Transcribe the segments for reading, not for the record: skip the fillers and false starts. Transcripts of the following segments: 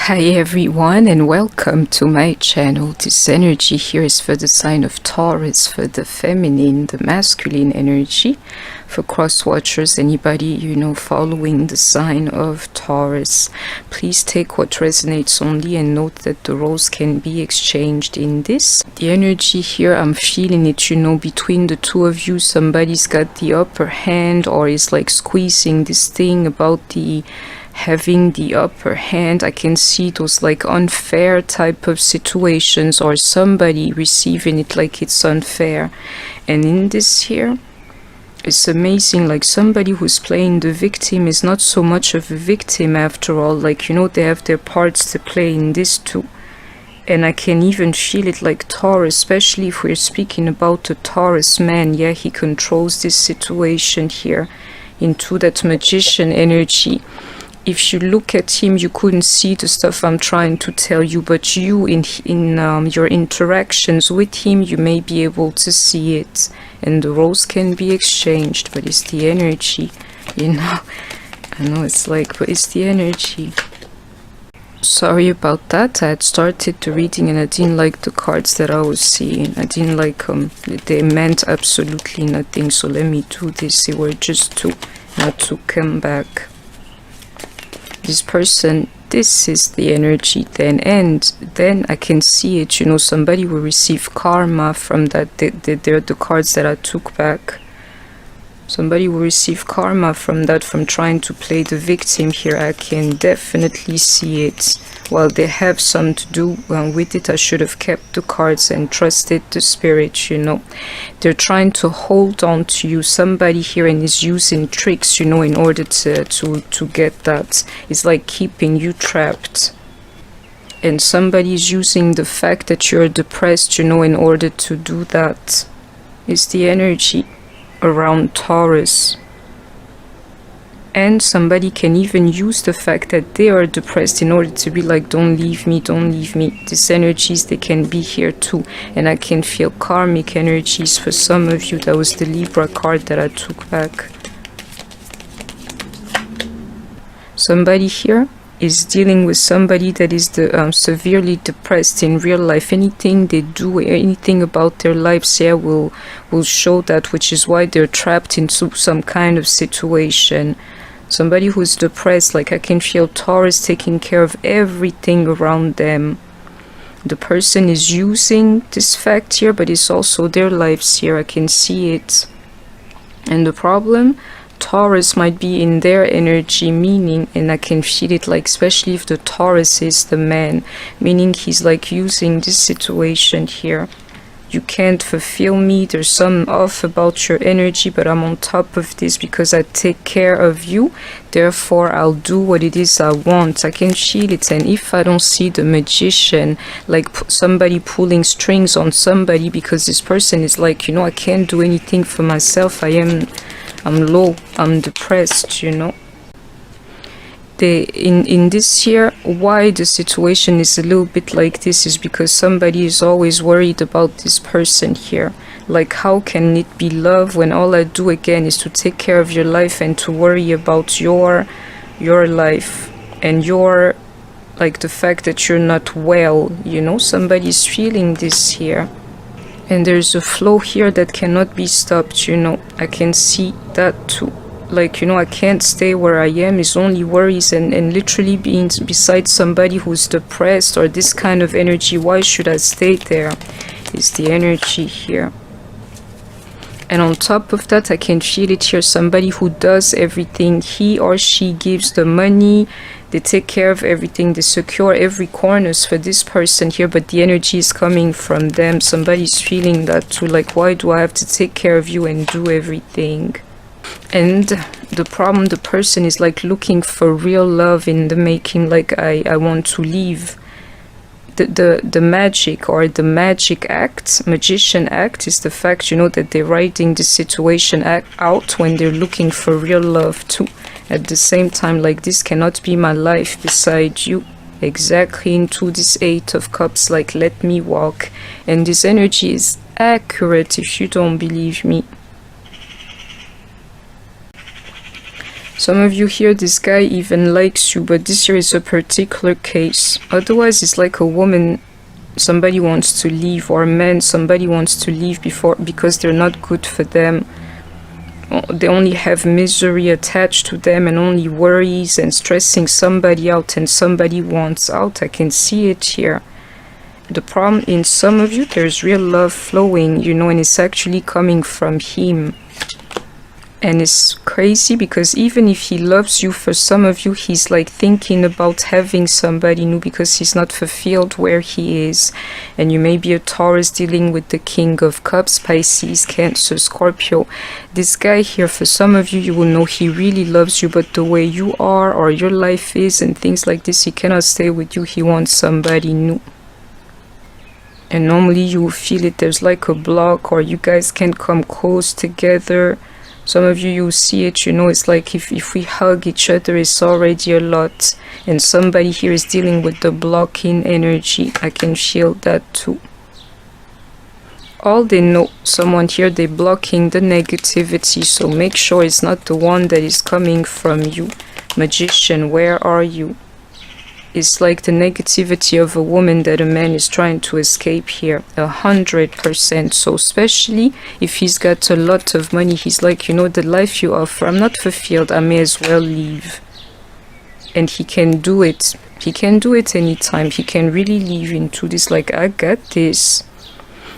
Hi everyone and welcome to my channel. This energy here is for the sign of Taurus, for the feminine, the masculine energy. For cross watchers, anybody following the sign of Taurus, please take what resonates only and note that the roles can be exchanged in this. The energy here, I'm feeling it, between the two of you, somebody's got the upper hand or is like squeezing this thing about the having the upper hand. I can see those like unfair type of situations or somebody receiving it like it's unfair. And in this here, it's amazing, like somebody who's playing the victim is not so much of a victim after all. Like, they have their parts to play in this too. And I can even feel it like Taurus, especially if we're speaking about a Taurus man. Yeah, he controls this situation here into that magician energy. If you look at him, you couldn't see the stuff I'm trying to tell you, but you in your interactions with him, you may be able to see it, and the roles can be exchanged. But it's the energy, I know it's like, but it's the energy. Sorry about that. I had started the reading and I didn't like the cards that I was seeing. I didn't like they meant absolutely nothing. So let me do this. They were just not to come back. This person, this is the energy then, and then I can see it, somebody will receive karma from that. They're the cards that I took back. Somebody will receive karma from that, from trying to play the victim here. I can definitely see it. Well, they have some to do with it. I should have kept the cards and trusted the spirit, They're trying to hold on to you. Somebody here and is using tricks, in order to get that. It's like keeping you trapped. And somebody is using the fact that you're depressed, in order to do that. It's the energy around Taurus. And somebody can even use the fact that they are depressed in order to be like, don't leave me, don't leave me. These energies, they can be here too. And I can feel karmic energies for some of you. That was the Libra card that I took back. Somebody here is dealing with somebody that is severely depressed in real life. Anything they do, anything about their lives here will show that, which is why they're trapped into some kind of situation. Somebody who's depressed, like I can feel Taurus taking care of everything around them. The person is using this fact here, but it's also their lives here. I can see it. And the problem, Taurus might be in their energy, meaning, and I can feel it, like especially if the Taurus is the man, meaning he's like using this situation here. You can't fulfill me, there's something off about your energy, but I'm on top of this because I take care of you, therefore I'll do what it is I want. I can feel it. And if I don't see the magician, like somebody pulling strings on somebody, because this person is like, I can't do anything for myself, I'm low, I'm depressed, in this here, why the situation is a little bit like this is because somebody is always worried about this person here. Like, how can it be love when all I do again is to take care of your life and to worry about your life and your, like, the fact that you're not well, somebody's feeling this here. And there's a flow here that cannot be stopped, I can see that too. Like, I can't stay where I am. It's only worries and literally being beside somebody who's depressed or this kind of energy. Why should I stay there? Is the energy here. And on top of that, I can feel it here. Somebody who does everything. He or she gives the money. They take care of everything. They secure every corners for this person here. But the energy is coming from them. Somebody's feeling that too. Like, why do I have to take care of you and do everything? And the problem, the person is like looking for real love in the making. Like, I want to leave. The magic or the magic act, magician act, is the fact, that they're writing the situation out when they're looking for real love too. At the same time, like, this cannot be my life beside you. Exactly into this Eight of Cups, like, let me walk. And this energy is accurate if you don't believe me. Some of you here, this guy even likes you, but this here is a particular case. Otherwise, it's like a woman, somebody wants to leave, or a man, somebody wants to leave because they're not good for them. They only have misery attached to them and only worries and stressing somebody out, and somebody wants out. I can see it here. The problem in some of you, there's real love flowing, you know, and it's actually coming from him. And it's crazy because even if he loves you, for some of you, he's like thinking about having somebody new because he's not fulfilled where he is. And you may be a Taurus dealing with the King of Cups, Pisces, Cancer, Scorpio. This guy here, for some of you, you will know he really loves you, but the way you are or your life is and things like this, he cannot stay with you. He wants somebody new. And normally you will feel it. There's like a block, or you guys can't come close together. Some of you, you see it, you know, it's like if we hug each other, it's already a lot. And somebody here is dealing with the blocking energy. I can feel that too. All they know, someone here, they're blocking the negativity. So make sure it's not the one that is coming from you. Magician, where are you? It's like the negativity of a woman that a man is trying to escape here, 100%. So especially if he's got a lot of money, he's like, you know, the life you offer, I'm not fulfilled, I may as well leave. And he can do it. He can do it anytime. He can really leave into this, like, I got this.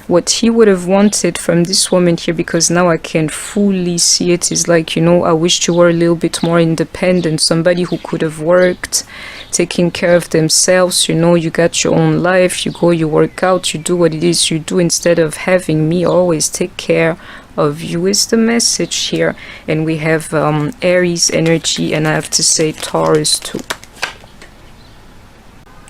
What he would have wanted from this woman here, because now I can fully see it, is like, you know, I wish you were a little bit more independent, somebody who could have worked, taking care of themselves, you know, you got your own life, you go, you work out, you do what it is you do, instead of having me always take care of you, is the message here. And we have Aries energy, and I have to say Taurus too.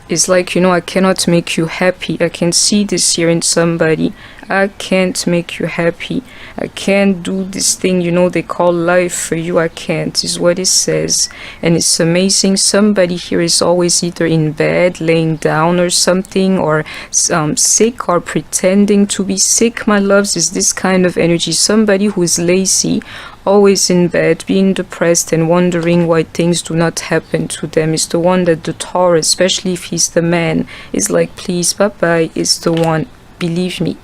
It's like, you know, I cannot make you happy. I can see this here in somebody. I can't make you happy. I can't do this thing, you know, they call life for you. I can't, is what it says. And it's amazing. Somebody here is always either in bed, laying down or something, or sick, or pretending to be sick, my loves, is this kind of energy. Somebody who is lazy, always in bed, being depressed and wondering why things do not happen to them, is the one that the Taurus, especially if he's the man, is like, please, bye-bye, is the one. Believe me.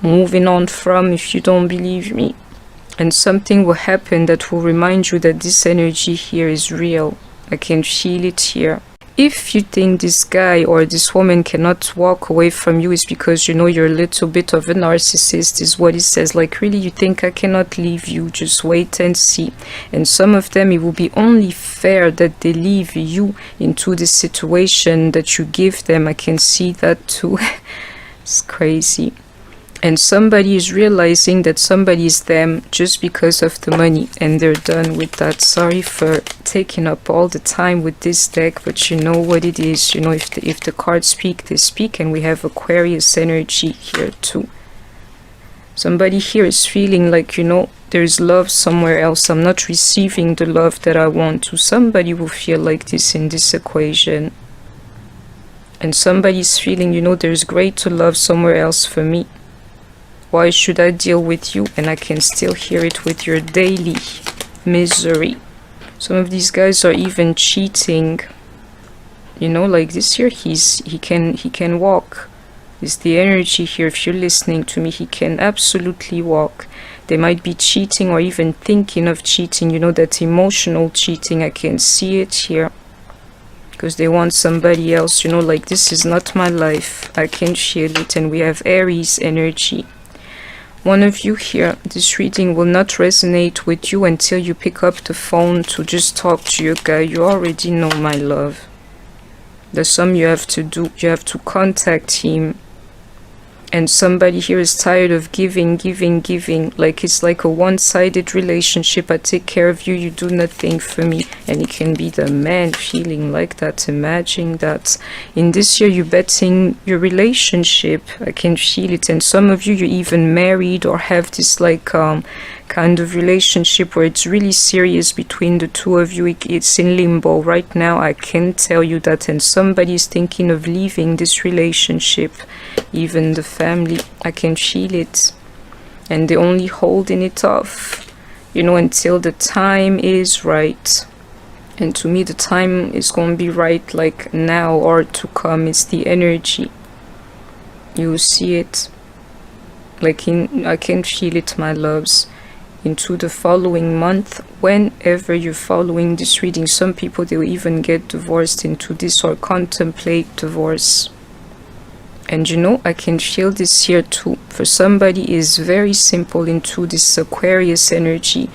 Moving on from, if you don't believe me. And something will happen that will remind you that this energy here is real. I can feel it here. If you think this guy or this woman cannot walk away from you, is because, you know, you're a little bit of a narcissist, is what it says. Like, really, you think I cannot leave you, just wait and see. And some of them, it will be only fair that they leave you into the situation that you give them. I can see that too. It's crazy. And somebody is realizing that somebody is them just because of the money, and they're done with that. Sorry for taking up all the time with this deck, but you know what it is. You know, if the cards speak, they speak. And we have Aquarius energy here too. Somebody here is feeling like, you know, there's love somewhere else. I'm not receiving the love that I want to. Somebody will feel like this in this equation. And somebody's feeling, you know, there's greater love somewhere else for me. Why should I deal with you? And I can still hear it with your daily misery. Some of these guys are even cheating. You know, like this here, he can walk. It's the energy here. If you're listening to me, he can absolutely walk. They might be cheating or even thinking of cheating. You know, that emotional cheating. I can see it here. Because they want somebody else. You know, like, this is not my life. I can feel it. And we have Aries energy. One of you here, this reading will not resonate with you until you pick up the phone to just talk to your guy. You already know, my love. There's some you have to do. You have to contact him. And somebody here is tired of giving. Like, it's like a one-sided relationship. I take care of you, you do nothing for me. And it can be the man feeling like that. Imagine that. In this year, you're betting your relationship. I can feel it. And some of you, you're even married or have this, like, kind of relationship where it's really serious between the two of you. It's in limbo right now. I can tell you that. And somebody is thinking of leaving this relationship. Even the family, I can feel it. And they're only holding it off, you know, until the time is right. And to me, the time is going to be right, like now or to come. It's the energy. You see it. Like I can feel it, my loves. Into the following month, whenever you're following this reading, some people, they will even get divorced into this or contemplate divorce. And you know, I can feel this here too. For somebody is very simple into this Aquarius energy.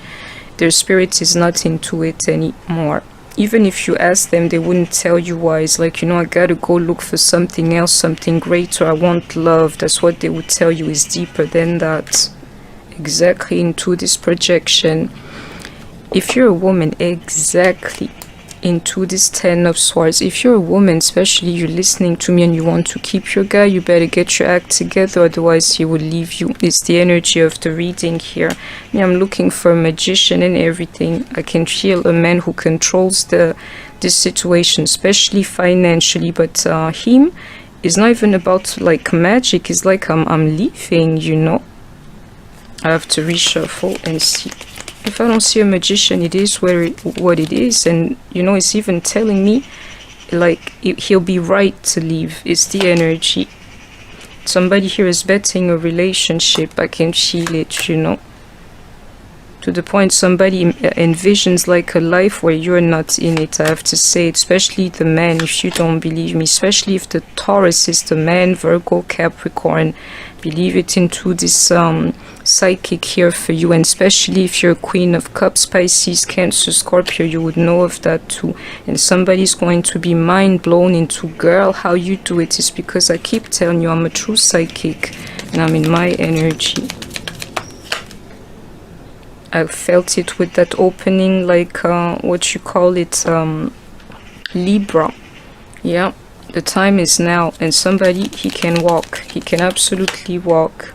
Their spirit is not into it anymore. Even if you ask them, they wouldn't tell you why. It's like, you know, I gotta go look for something else, something greater. I want love. That's what they would tell you is deeper than that. Exactly into this projection. If you're a woman, exactly into this 10 of Swords. If you're a woman, especially you're listening to me and you want to keep your guy, you better get your act together, otherwise he will leave you. It's the energy of the reading here. I'm looking for a magician and everything. I can feel a man who controls this situation, especially financially, but him is not even about like magic. It's like I'm leaving, you know. I have to reshuffle and see. If I don't see a magician, it is what it is. And you know, it's even telling me like he'll be right to leave. It's the energy. Somebody here is betting a relationship. I can feel it, you know, to the point somebody envisions like a life where you're not in it. I have to say it, especially the man, if you don't believe me, especially if the Taurus is the man, Virgo, Capricorn, believe it into this psychic here for you. And especially if you're a Queen of Cups, Pisces, Cancer, Scorpio, you would know of that too. And somebody's going to be mind blown into, girl, how you do it is because I keep telling you I'm a true psychic and I'm in my energy. I felt it with that opening, like what you call it, Libra. Yeah, the time is now, and somebody, he can walk. He can absolutely walk.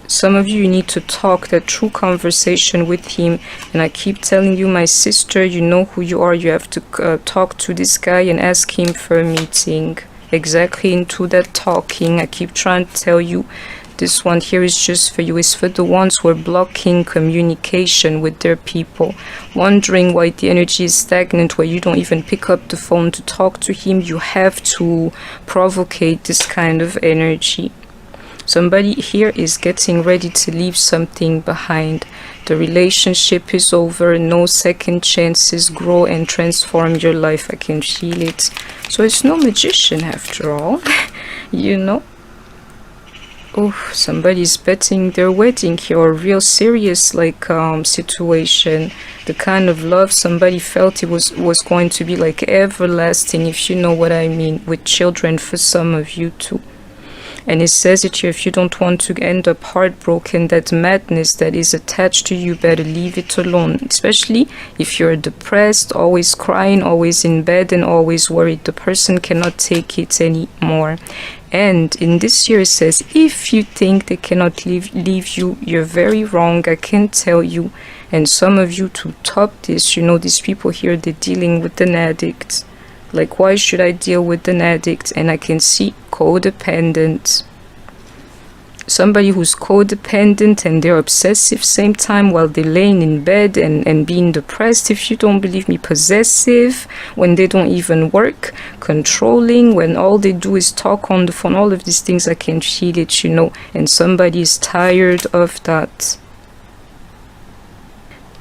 Some of you need to talk that true conversation with him. And I keep telling you, my sister, you know who you are. You have to talk to this guy and ask him for a meeting. Exactly into that talking. I keep trying to tell you. This one here is just for you. It's for the ones who are blocking communication with their people. Wondering why the energy is stagnant, where you don't even pick up the phone to talk to him. You have to provocate this kind of energy. Somebody here is getting ready to leave something behind. The relationship is over. No second chances. Grow and transform your life. I can feel it. So it's no magician after all. You know. Oh, somebody's betting their wedding here, or real serious like situation. The kind of love somebody felt it was going to be like everlasting, if you know what I mean, with children for some of you too. And it says it here, if you don't want to end up heartbroken, that madness that is attached to you, better leave it alone. Especially if you're depressed, always crying, always in bed and always worried. The person cannot take it anymore. And in this year it says, if you think they cannot leave you, you're very wrong. I can tell you. And some of you, to top this, you know, these people here, they're dealing with an addict. Like, why should I deal with an addict? And I can see codependent. Somebody who's codependent and they're obsessive same time while they're laying in bed and being depressed. If you don't believe me, possessive when they don't even work, controlling when all they do is talk on the phone. All of these things, I can feel it, you know. And somebody is tired of that.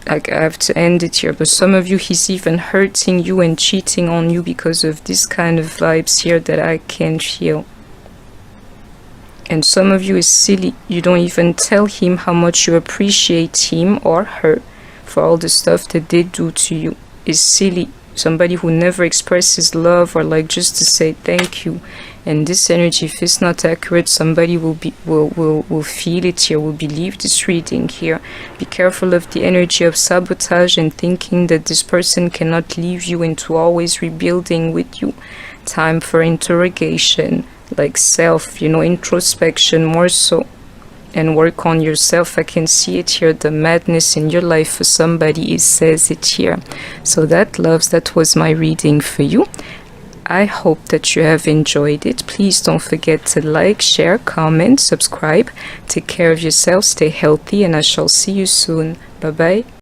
Like, I have to end it here, but some of you, he's even hurting you and cheating on you because of this kind of vibes here that I can feel. And some of you is silly. You don't even tell him how much you appreciate him or her for all the stuff that they do to you. Is silly. Somebody who never expresses love or like just to say thank you. And this energy, if it's not accurate, somebody will feel it here, will believe this reading here. Be careful of the energy of sabotage and thinking that this person cannot leave you, into always rebuilding with you. Time for interrogation, like self, you know, introspection more so. And work on yourself. I can see it here, the madness in your life for somebody, it says it here. So that, loves, that was my reading for you. I hope that you have enjoyed it. Please don't forget to like, share, comment, subscribe. Take care of yourself, stay healthy, and I shall see you soon. Bye bye.